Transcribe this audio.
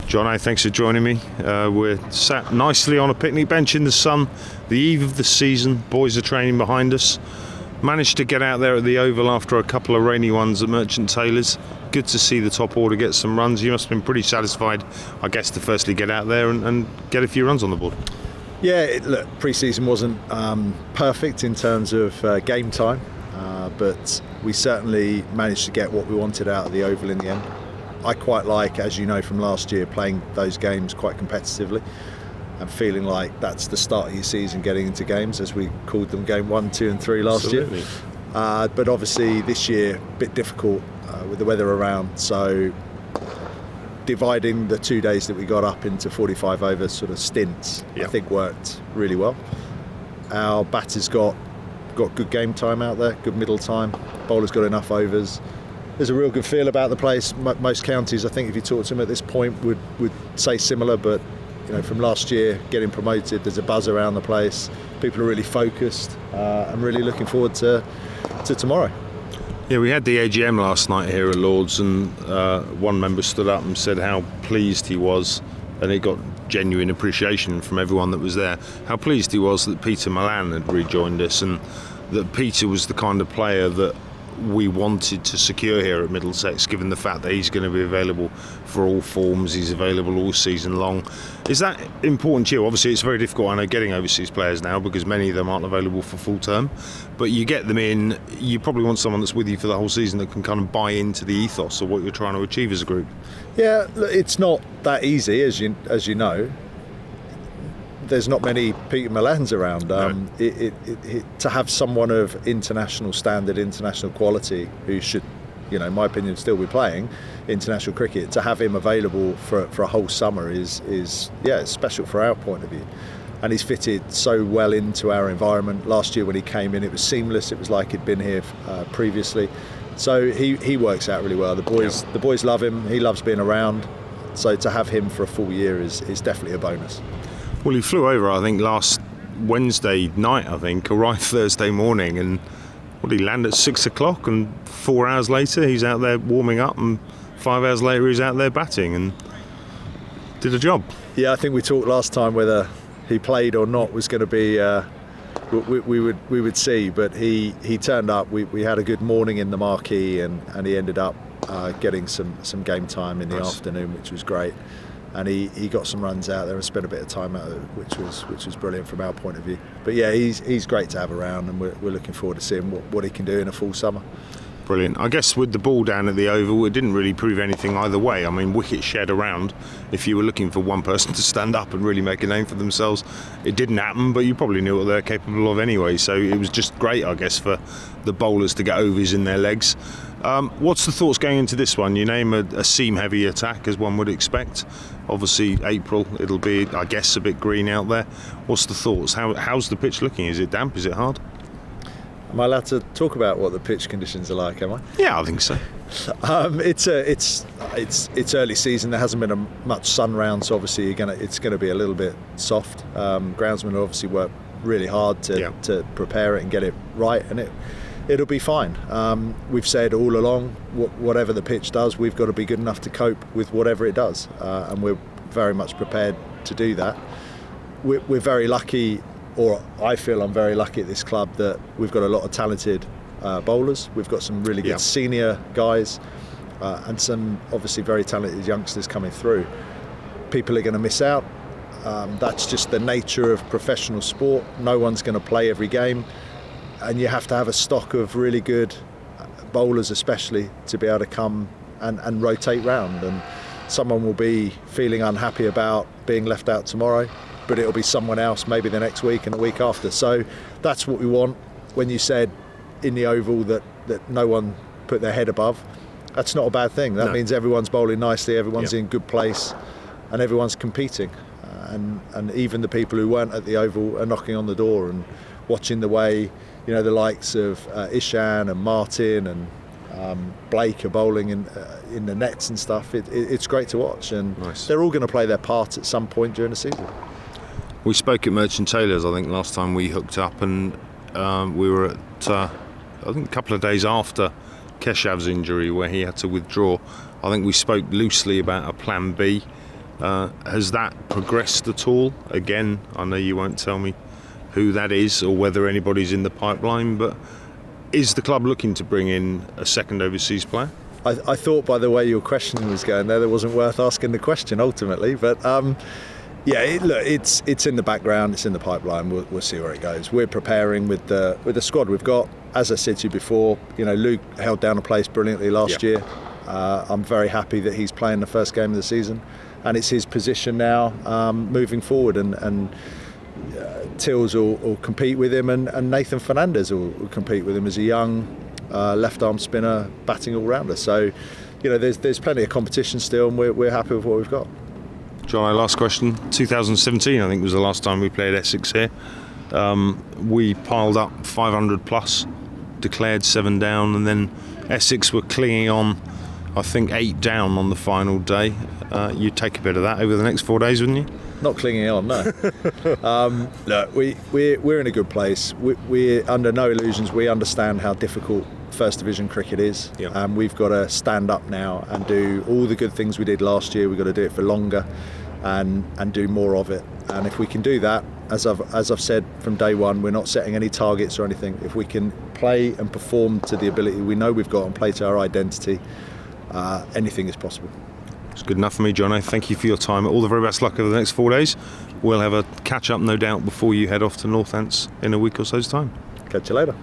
Jono, thanks for joining me. We're sat nicely on a picnic bench in the sun, the eve of the season. Boys are training behind us. Managed to get out there at the Oval after a couple of rainy ones at Merchant Taylor's. Good to see the top order get some runs. You must have been pretty satisfied, I guess, to firstly get out there and get a few runs on the board. Yeah, look, pre-season wasn't perfect in terms of game time, but we certainly managed to get what we wanted out of the Oval in the end. I quite like, as you know from last year, playing those games quite competitively and feeling like that's the start of your season, getting into games, as we called them, game 1, 2 and 3 last Absolutely. year. But obviously this year, a bit difficult with the weather around, so dividing the 2 days that we got up into 45 over sort of stints, I think worked really well. Our batters got good game time out there, good middle time. Bowlers got enough overs. There's a real good feel about the place. Most counties, I think, if you talk to them at this point, would say similar. But you know, from last year, getting promoted, there's a buzz around the place. People are really focused. I'm really looking forward to tomorrow. Yeah, we had the AGM last night here at Lord's, and one member stood up and said how pleased he was, and he got genuine appreciation from everyone that was there. How pleased he was that Peter Milan had rejoined us, and that Peter was the kind of player that we wanted to secure here at Middlesex, given the fact that he's going to be available for all forms, he's available all season long. Is that important to you? Obviously it's very difficult, I know, getting overseas players now because many of them aren't available for full term, but you get them in, you probably want someone that's with you for the whole season that can kind of buy into the ethos of what you're trying to achieve as a group. Yeah, look, it's not that easy, as you know. There's not many Peter Milans around. No. To have someone of international standard, international quality, who should, in my opinion, still be playing international cricket, to have him available for a whole summer is it's special for our point of view. And he's fitted so well into our environment. Last year when he came in, it was seamless. It was like he'd been here previously. So he works out really well. The boys love him. He loves being around. So to have him for a full year is definitely a bonus. Well, he flew over, I think, last Wednesday night, arrived Thursday morning, and he landed at 6 o'clock, and 4 hours later he's out there warming up, and 5 hours later he's out there batting and did a job. Yeah, I think we talked last time whether he played or not was going to be we would see, but he turned up. We had a good morning in the marquee, and he ended up getting some game time in the afternoon, which was great. And he got some runs out there and spent a bit of time out there, which was brilliant from our point of view. But yeah, he's great to have around, and we're looking forward to seeing what he can do in a full summer. Brilliant. I guess with the ball down at the Oval, it didn't really prove anything either way. I mean, wickets shed around. If you were looking for one person to stand up and really make a name for themselves, it didn't happen, but you probably knew what they're capable of anyway. So it was just great, I guess, for the bowlers to get overs in their legs. What's the thoughts going into this one? You name a seam-heavy attack, as one would expect. Obviously, April, it'll be, I guess, a bit green out there. What's the thoughts? How's the pitch looking? Is it damp? Is it hard? Am I allowed to talk about what the pitch conditions are like, am I? Yeah, I think so. It's early season. There hasn't been much sun round, so obviously it's going to be a little bit soft. Groundsmen obviously work really hard to prepare it and get it right, and it'll be fine. We've said all along, whatever the pitch does, we've got to be good enough to cope with whatever it does, and we're very much prepared to do that. We're very lucky, or I feel I'm very lucky at this club, that we've got a lot of talented bowlers. We've got some really good senior guys, and some obviously very talented youngsters coming through. People are going to miss out. That's just the nature of professional sport. No one's going to play every game, and you have to have a stock of really good bowlers, especially, to be able to come and rotate round. And someone will be feeling unhappy about being left out tomorrow, but it'll be someone else maybe the next week and the week after. So that's what we want. When you said in the Oval that no one put their head above, that's not a bad thing. That means everyone's bowling nicely, everyone's in good place, and everyone's competing. And even the people who weren't at the Oval are knocking on the door and watching the way, the likes of Ishan and Martin and Blake are bowling in the nets and stuff. It's great to watch, and they're all going to play their part at some point during the season. We spoke at Merchant Taylor's, I think, last time we hooked up, and we were at, I think, a couple of days after Keshav's injury, where he had to withdraw. I think we spoke loosely about a plan B. Has that progressed at all? Again, I know you won't tell me who that is or whether anybody's in the pipeline, but is the club looking to bring in a second overseas player? I thought by the way your question was going there, that wasn't worth asking the question ultimately. But it's in the background, it's in the pipeline. We'll see where it goes. We're preparing with the squad we've got. As I said to you before, Luke held down a place brilliantly last year. I'm very happy that he's playing the first game of the season, and it's his position now moving forward. And Tills will compete with him, and Nathan Fernandez will compete with him as a young left arm spinner, batting all rounder. So, there's plenty of competition still, and we're happy with what we've got. John, last question. 2017, I think, was the last time we played Essex here. We piled up 500 plus, declared 7 down, and then Essex were clinging on, I think, 8 down on the final day. You'd take a bit of that over the next 4 days, wouldn't you? Not clinging on, no. Look, we're in a good place. We're under no illusions. We understand how difficult First Division cricket is, and we've got to stand up now and do all the good things we did last year. We've got to do it for longer and do more of it. And if we can do that, as I've said from day one, we're not setting any targets or anything. If we can play and perform to the ability we know we've got and play to our identity, anything is possible. It's good enough for me, Jono. Thank you for your time. All the very best luck over the next 4 days. We'll have a catch up, no doubt, before you head off to Northants in a week or so's time. Catch you later.